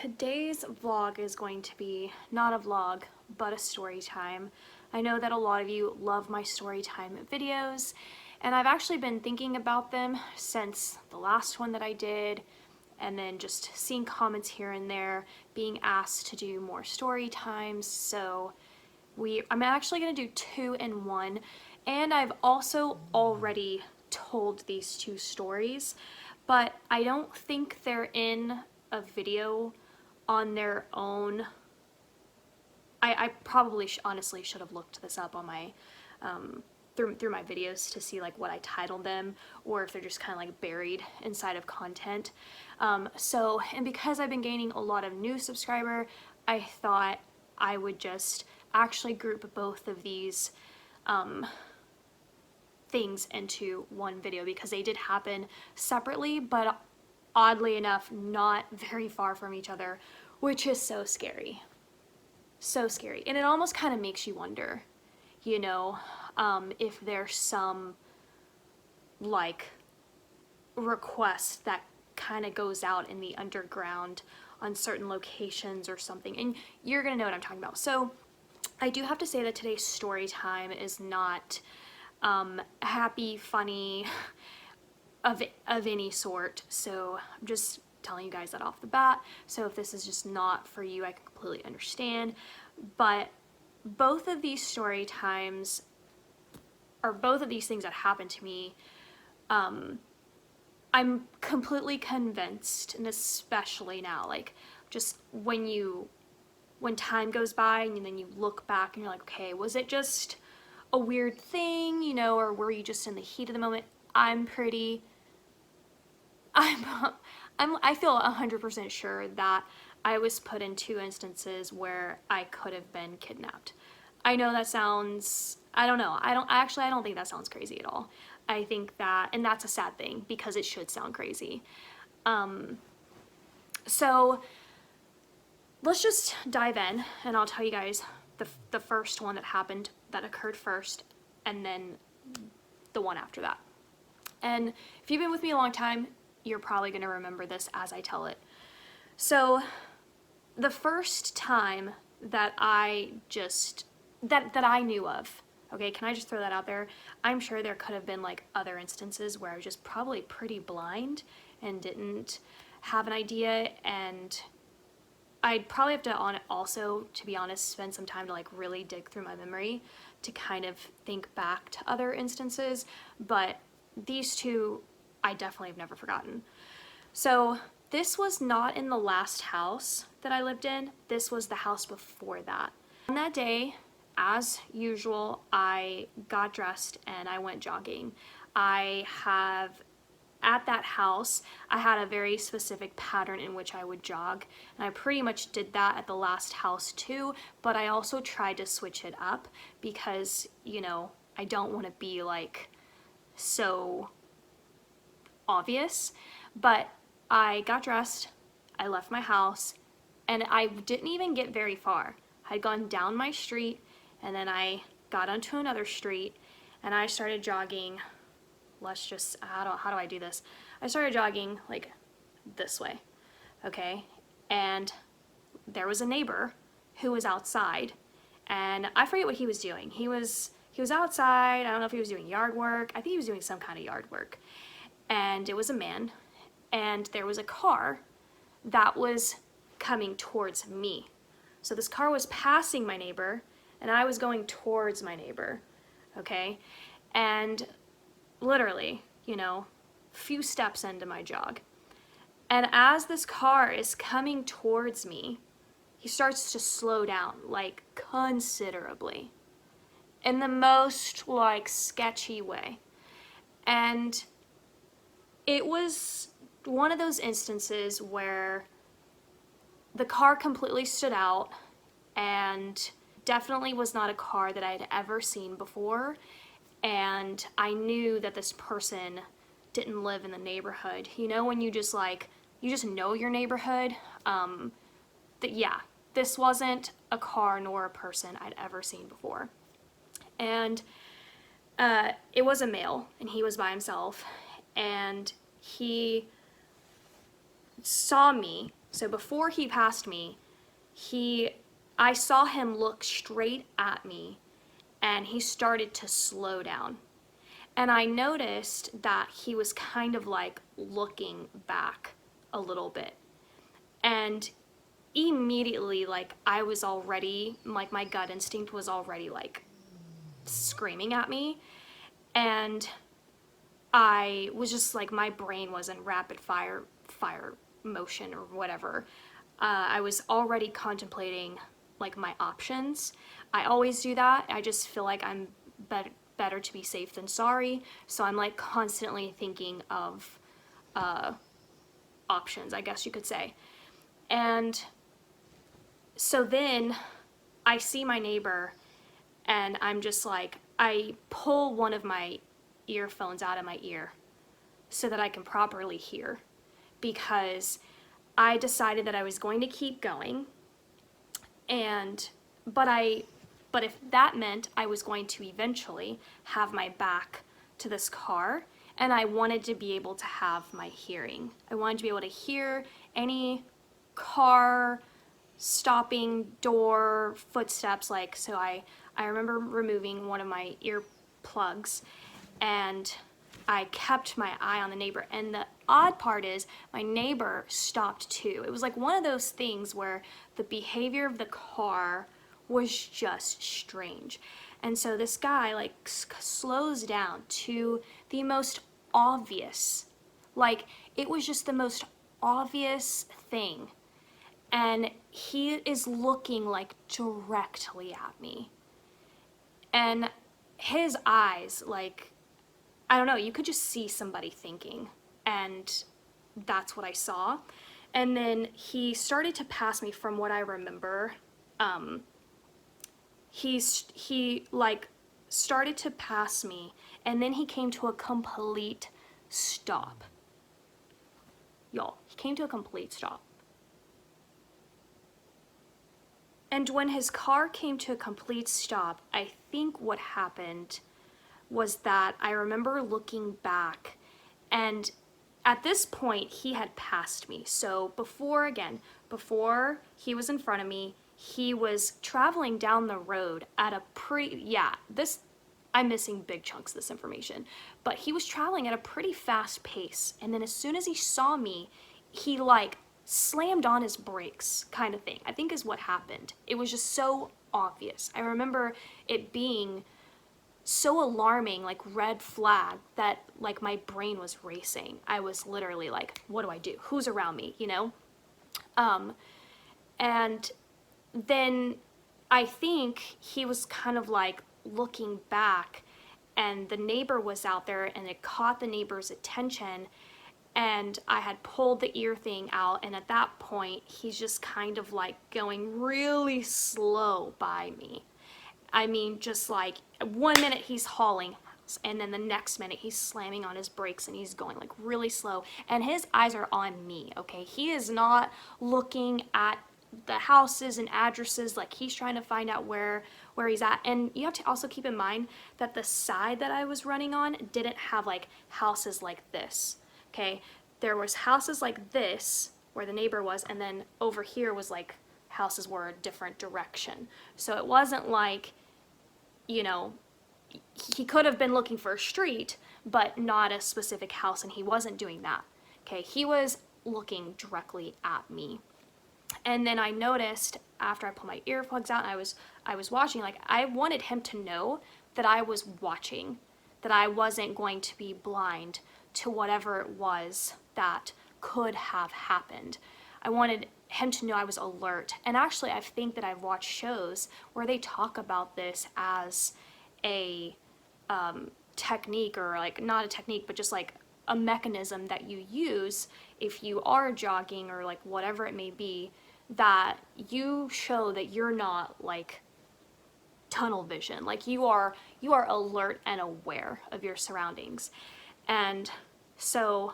Today's vlog is going to be not a vlog, but a story time. I know that a lot of you love my story time videos, and I've actually been thinking about them since the last one that I did, and then just seeing comments here and there, being asked to do more story times. So I'm actually going to do 2 in 1, and I've also already told these 2 stories, but I don't think they're in a video on their own. I probably honestly should have looked this up on my through my videos to see like what I titled them, or if they're just kind of like buried inside of content. And because I've been gaining a lot of new subscriber, I thought I would just actually group both of these things into one video, because they did happen separately, but oddly enough not very far from each other, which is so scary. So scary. And it almost kind of makes you wonder, you know, if there's some like request that kind of goes out in the underground on certain locations or something, and you're gonna know what I'm talking about. So I do have to say that today's story time is not happy, funny, of any sort, so I'm just telling you guys that off the bat. So if this is just not for you, I can completely understand. But both of these story times, or both of these things that happened to me, I'm completely convinced, and especially now, like just when time goes by and then you look back and you're like, okay, was it just a weird thing, you know, or were you just in the heat of the moment? I feel 100% sure that I was put in 2 instances where I could have been kidnapped. I know that sounds, I don't know, I don't think that sounds crazy at all. I think that, and that's a sad thing because it should sound crazy. So let's just dive in, and I'll tell you guys the first one that occurred first, and then the one after that. And if you've been with me a long time, you're probably going to remember this as I tell it. So the first time that I knew of, okay, can I just throw that out there? I'm sure there could have been like other instances where I was just probably pretty blind and didn't have an idea, and I'd probably have to also, to be honest, spend some time to like really dig through my memory to kind of think back to other instances, but these 2 I definitely have never forgotten. So this was not in the last house that I lived in. This was the house before that. On that day, as usual, I got dressed and I went jogging. At that house, I had a very specific pattern in which I would jog, and I pretty much did that at the last house too, but I also tried to switch it up because, you know, I don't want to be like so obvious. But I got dressed, I left my house, and I didn't even get very far. I'd gone down my street, and then I got onto another street, and I started jogging. How do I do this? I started jogging like this way, okay? And there was a neighbor who was outside, and I forget what he was doing. He was outside. I don't know if he was doing yard work. I think he was doing some kind of yard work. And it was a man, and there was a car that was coming towards me. So this car was passing my neighbor, and I was going towards my neighbor, okay? And literally, you know, few steps into my jog. And as this car is coming towards me, he starts to slow down, like considerably, in the most like sketchy way. And it was one of those instances where the car completely stood out, and definitely was not a car that I had ever seen before. And I knew that this person didn't live in the neighborhood. You know, when you just know your neighborhood, yeah, this wasn't a car nor a person I'd ever seen before. And it was a male, and he was by himself, and he saw me So before he passed me, I saw him look straight at me, and he started to slow down. And I noticed that he was kind of like looking back a little bit. And immediately, like, I was already, like, my gut instinct was already like screaming at me. And I was just like, my brain was in rapid fire motion or whatever. I was already contemplating like my options. I always do that. I just feel like I'm better to be safe than sorry. So I'm like constantly thinking of options, I guess you could say. And so then I see my neighbor, and I'm just like, I pull one of my earphones out of my ear so that I can properly hear, because I decided that I was going to keep going, and but if that meant I was going to eventually have my back to this car, and I wanted to be able to have my hearing. I wanted to be able to hear any car stopping, door, footsteps, like, so I remember removing one of my earplugs, and I kept my eye on the neighbor. And the odd part is my neighbor stopped too. It was like one of those things where the behavior of the car was just strange. And so this guy like slows down to the most obvious, like it was just the most obvious thing. And he is looking like directly at me. And his eyes, like, I don't know, you could just see somebody thinking, and that's what I saw. And then he started to pass me. From what I remember, he like started to pass me, and then he came to a complete stop. Y'all, he came to a complete stop. And when his car came to a complete stop, I think what happened was that I remember looking back, and at this point he had passed me. So before he was in front of me, he was traveling down the road at a I'm missing big chunks of this information, but he was traveling at a pretty fast pace. And then as soon as he saw me, he like slammed on his brakes, kind of thing, I think is what happened. It was just so obvious. I remember it being so alarming, like red flag, that like my brain was racing. I was literally like, what do I do? Who's around me, you know? And then I think he was kind of like looking back, and the neighbor was out there, and it caught the neighbor's attention, and I had pulled the ear thing out, and at that point he's just kind of like going really slow by me. I mean, just like 1 minute he's hauling, and then the next minute he's slamming on his brakes, and he's going like really slow, and his eyes are on me, okay? He is not looking at the houses and addresses, like he's trying to find out where he's at. And you have to also keep in mind that the side that I was running on didn't have like houses like this, okay? There was houses like this where the neighbor was, and then over here was like houses were a different direction. So it wasn't like, you know, he could have been looking for a street, but not a specific house, and he wasn't doing that. Okay, he was looking directly at me. And then I noticed after I pulled my earplugs out, and I was watching, like I wanted him to know that I was watching, that I wasn't going to be blind to whatever it was that could have happened. I wanted him to know I was alert. And actually, I think that I've watched shows where they talk about this as a technique, or like not a technique, but just like a mechanism that you use if you are jogging or like whatever it may be, that you show that you're not like tunnel vision, like you are alert and aware of your surroundings. And so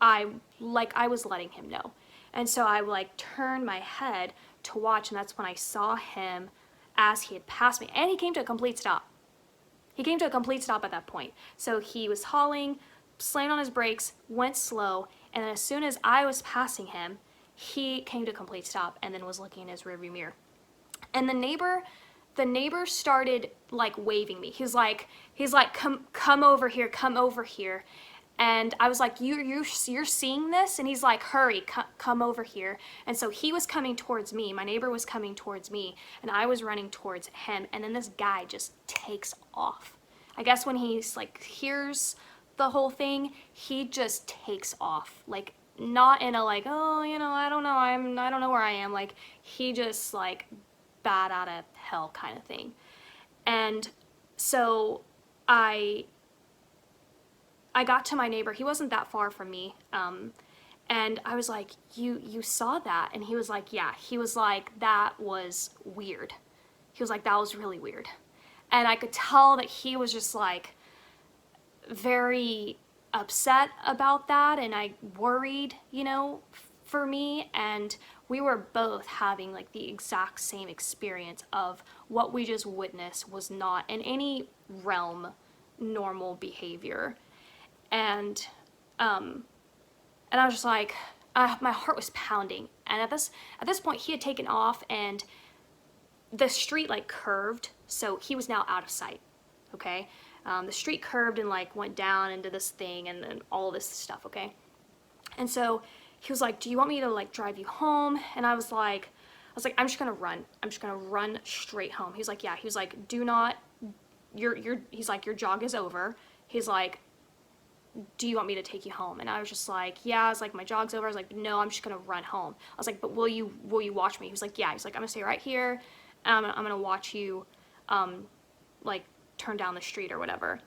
I was letting him know. And so I like turned my head to watch, and that's when I saw him as he had passed me, and he came to a complete stop. He came to a complete stop at that point. So he was hauling, slammed on his brakes, went slow, and then as soon as I was passing him, he came to a complete stop and then was looking in his rearview mirror. And the neighbor started like waving me. He's like, come over here, come over here. And I was like, you're seeing this? And he's like, hurry, come over here. And so he was coming towards me. My neighbor was coming towards me, and I was running towards him. And then this guy just takes off. I guess when he's like hears the whole thing, he just takes off. Like, not in a like, oh, you know, I don't know, I don't know where I am. Like, he just like bat out of hell kind of thing. And so I got to my neighbor. He wasn't that far from me. And I was like, you saw that? And he was like, yeah. He was like, that was weird. He was like, that was really weird. And I could tell that he was just like very upset about that, and I worried, you know, for me. And we were both having like the exact same experience of what we just witnessed was not in any realm normal behavior. And I was just like, my heart was pounding. And at this point, he had taken off, and the street like curved, so he was now out of sight. Okay, the street curved and like went down into this thing, and then all this stuff. Okay, and so he was like, "Do you want me to like drive you home?" And I was like, "I'm just gonna run. I'm just gonna run straight home." He's like, "Yeah." He was like, "Do not. He's like, your jog is over." He's like, "Do you want me to take you home?" And I was just like, yeah. I was like, my jog's over. I was like, no, I'm just gonna run home. I was like, but will you watch me? He was like, yeah. He's like, I'm gonna stay right here, and I'm gonna watch you like turn down the street or whatever.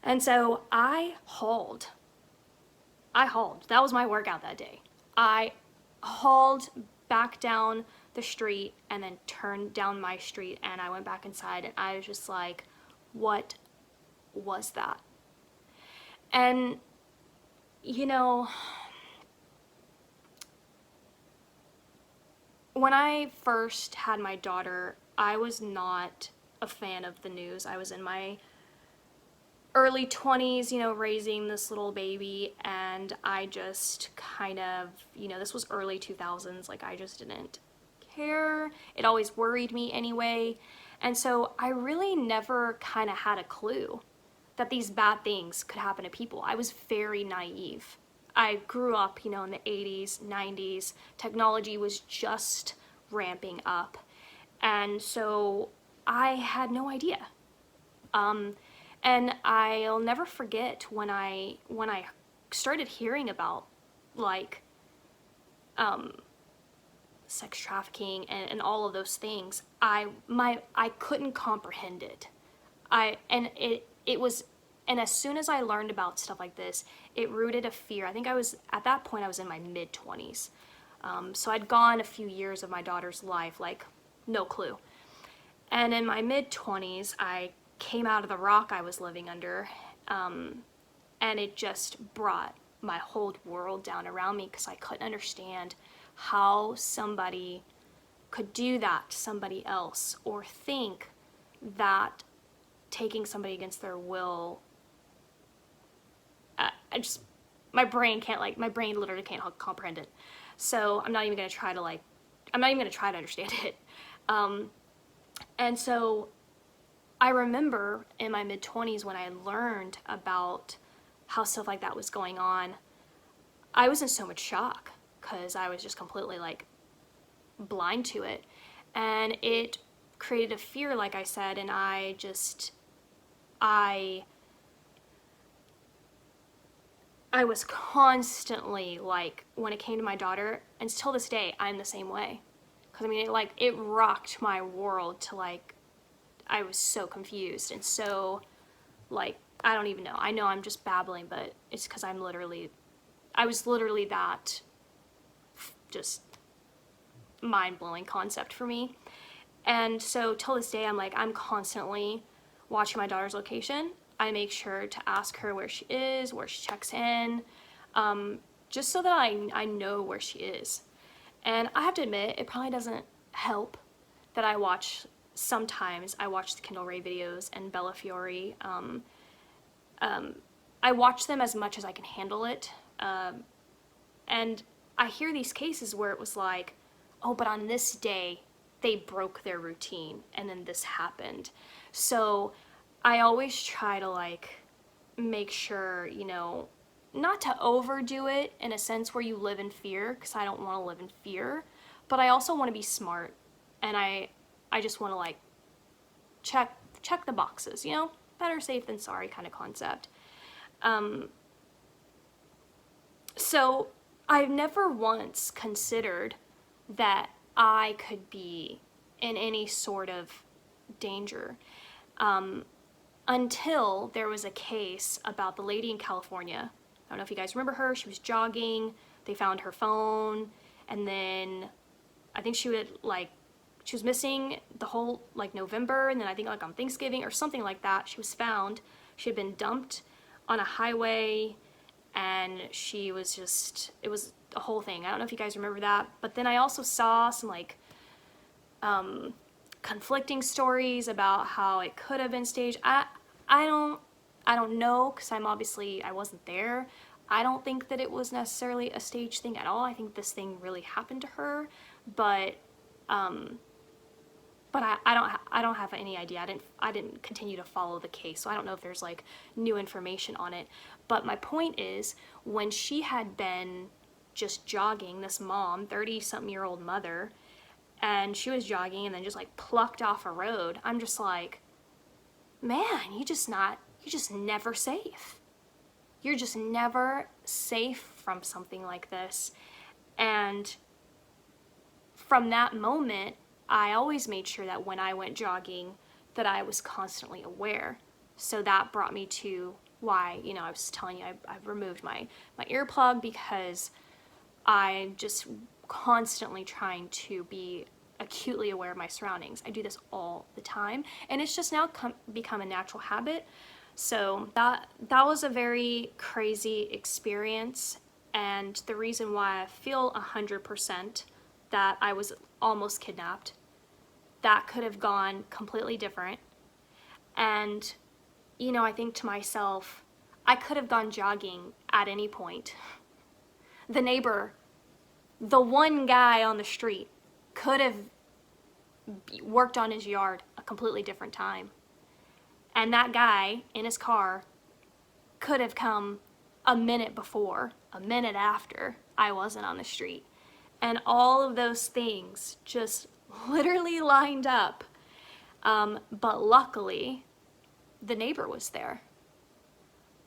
And so I hauled. That was my workout that day. I hauled back down the street and then turned down my street, and I went back inside, and I was just like, what was that? And, you know, when I first had my daughter, I was not a fan of the news. I was in my early 20s, you know, raising this little baby, and I just kind of, you know, this was early 2000s, like I just didn't care. It always worried me anyway. And so I really never kind of had a clue that these bad things could happen to people. I was very naive. I grew up, you know, in the 80s, 90s. Technology was just ramping up. And so I had no idea. And I'll never forget when I started hearing about like sex trafficking and all of those things. I couldn't comprehend it. It was, and as soon as I learned about stuff like this, it rooted a fear. I think at that point I was in my mid-20s. So I'd gone a few years of my daughter's life, like no clue. And in my mid-20s, I came out of the rock I was living under, and it just brought my whole world down around me, because I couldn't understand how somebody could do that to somebody else, or think that taking somebody against their will, my brain literally can't comprehend it. So I'm not even going to try to understand it. And so I remember in my mid-20s when I learned about how stuff like that was going on, I was in so much shock, because I was just completely like blind to it. And it created a fear, like I said, and I was constantly like, when it came to my daughter, and till this day, I'm the same way. Because I mean, it rocked my world to like, I was so confused and so like, I don't even know. I know I'm just babbling, but it's because I was literally that just mind-blowing concept for me. And so till this day, I'm constantly watching my daughter's location. I make sure to ask her where she is, where she checks in, just so that I know where she is. And I have to admit, it probably doesn't help that sometimes I watch the Kendall Ray videos and Bella Fiore. I watch them as much as I can handle it. And I hear these cases where it was like, oh, but on this day, they broke their routine and then this happened. So I always try to like make sure, you know, not to overdo it in a sense where you live in fear, because I don't want to live in fear, but I also want to be smart, and I just want to like check the boxes, you know, better safe than sorry kind of concept. So I've never once considered that I could be in any sort of danger, until there was a case about the lady in California. I don't know if you guys remember her. She was jogging. They found her phone, and then I think she was missing the whole like November, and then I think like on Thanksgiving or something like that, she was found. She had been dumped on a highway, and she was just, it was a whole thing. I don't know if you guys remember that, but then I also saw some like conflicting stories about how it could have been staged. I don't know, because I wasn't there. I don't think that it was necessarily a stage thing at all. I think this thing really happened to her, but I don't have any idea. I didn't continue to follow the case, so I don't know if there's like new information on it. But my point is, when she had been just jogging, this mom, 30-something-year-old mother, and she was jogging and then just like plucked off a road, I'm just like, man, you're just never safe. You're just never safe from something like this. And from that moment, I always made sure that when I went jogging, that I was constantly aware. So that brought me to why, you know, I was telling you I've removed my earplug, because I'm just constantly trying to be acutely aware of my surroundings. I do this all the time, and it's just now become a natural habit. So that was a very crazy experience, and the reason why I feel 100% that I was almost kidnapped. That could have gone completely different. And, you know, I think to myself, I could have gone jogging at any point. The neighbor, the one guy on the street, could have worked on his yard a completely different time. And that guy in his car could have come a minute before, a minute after I wasn't on the street. And all of those things just literally lined up. But luckily, the neighbor was there.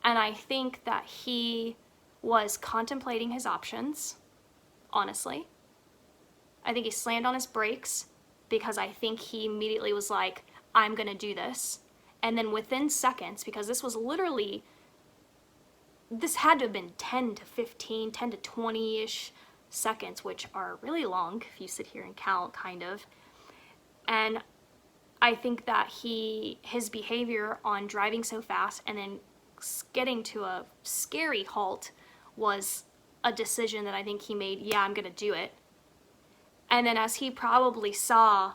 And I think that he was contemplating his options, honestly. I think he slammed on his brakes, because I think he immediately was like, I'm gonna do this. And then within seconds, because this had to have been 10 to 15, 10 to 20-ish seconds, which are really long if you sit here and count, kind of. And I think that his behavior on driving so fast and then getting to a scary halt was a decision that I think he made, yeah, I'm gonna do it. And then as he probably saw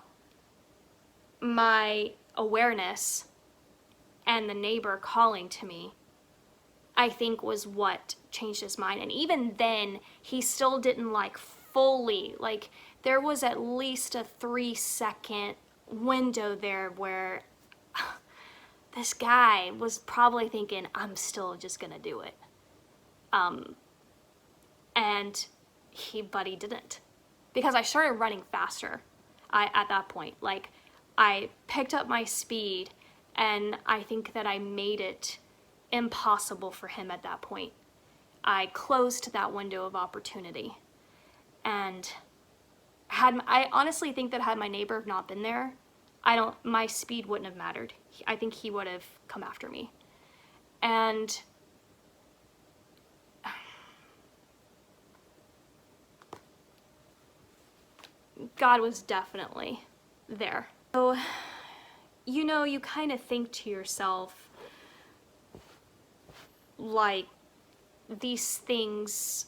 my awareness and the neighbor calling to me, I think was what changed his mind. And even then, he still didn't like fully, like there was at least a 3-second window there where this guy was probably thinking, I'm still just gonna do it. But he didn't. Because I started running faster at that point. Like, I picked up my speed, and I think that I made it impossible for him at that point. I closed that window of opportunity. And I honestly think that had my neighbor not been there, my speed wouldn't have mattered. I think he would have come after me. And God was definitely there. So, you know, you kind of think to yourself, like, these things,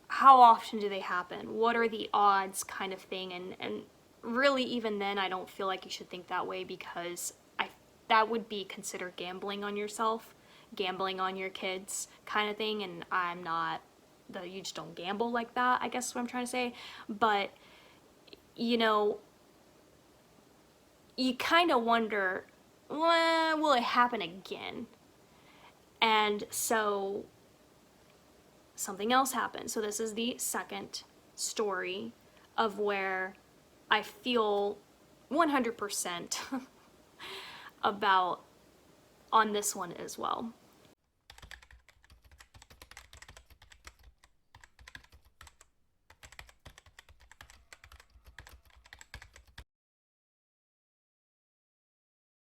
how often do they happen? What are the odds, kind of thing? And really, even then, I don't feel like you should think that way, because that would be considered gambling on yourself, gambling on your kids, kind of thing, and I'm not you just don't gamble like that, I guess is what I'm trying to say. But, you know, you kind of wonder, well, will it happen again? And so something else happened. So this is the second story of where I feel 100% about on this one as well.